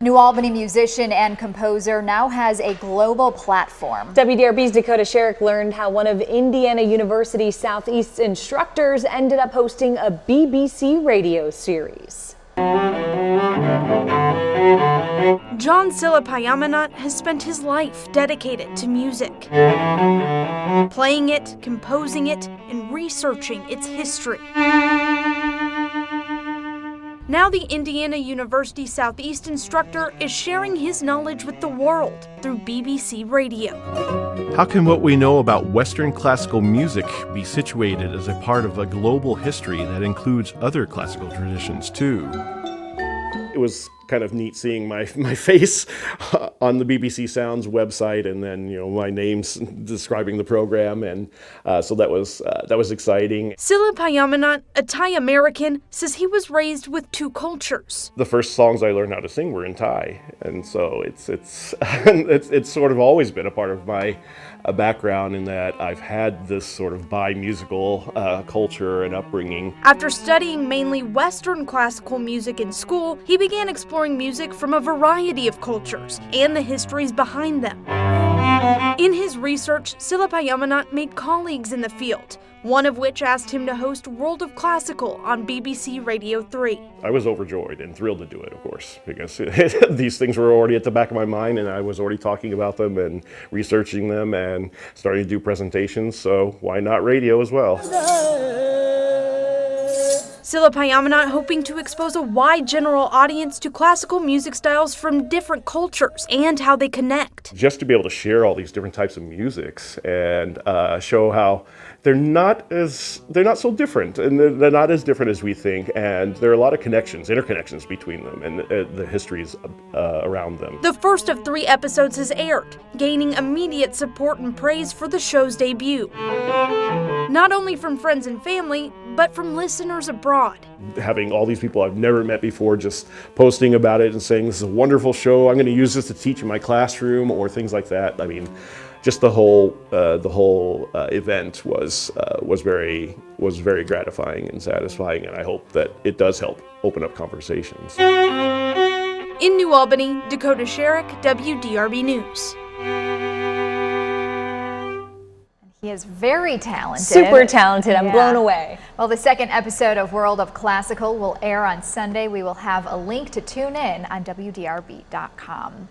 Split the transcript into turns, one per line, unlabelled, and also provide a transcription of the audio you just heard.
New Albany musician and composer now has a global platform.
WDRB's Dakota Sherrick learned how one of Indiana University Southeast's instructors ended up hosting a BBC radio series.
Jon Silpayamanant has spent his life dedicated to music, playing it, composing it, and researching its history. Now the Indiana University Southeast instructor is sharing his knowledge with the world through BBC Radio.
How can what we know about Western classical music be situated as a part of a global history that includes other classical traditions too?
It was kind of neat seeing my face on the BBC Sounds website, and then my name's describing the program, and so that was exciting.
Silpayamanant, a Thai American, says he was raised with two cultures.
The first songs I learned how to sing were in Thai, and so it's sort of always been a part of my background in that I've had this sort of bi-musical culture and upbringing.
After studying mainly Western classical music in school, he began exploring music from a variety of cultures and the histories behind them. In his research, Silpayamanant made colleagues in the field, one of which asked him to host World of Classical on BBC Radio 3.
I was overjoyed and thrilled to do it, of course, because these things were already at the back of my mind, and I was already talking about them and researching them and starting to do presentations, so why not radio as well?
Silpayamanant hoping to expose a wide general audience to classical music styles from different cultures and how they connect.
Just to be able to share all these different types of musics and show how they're not so different, and they're not as different as we think, and there are a lot of interconnections between them and the histories around them.
The first of 3 episodes has aired, gaining immediate support and praise for the show's debut. Not only from friends and family, but from listeners abroad.
Having all these people I've never met before just posting about it and saying this is a wonderful show, I'm going to use this to teach in my classroom, or things like that. I mean, just the whole event was very gratifying and satisfying, and I hope that it does help open up conversations.
In New Albany, Dakota Sherrick, WDRB News.
He is very talented.
Super talented. I'm blown away.
Well, the second episode of World of Classical will air on Sunday. We will have a link to tune in on WDRB.com.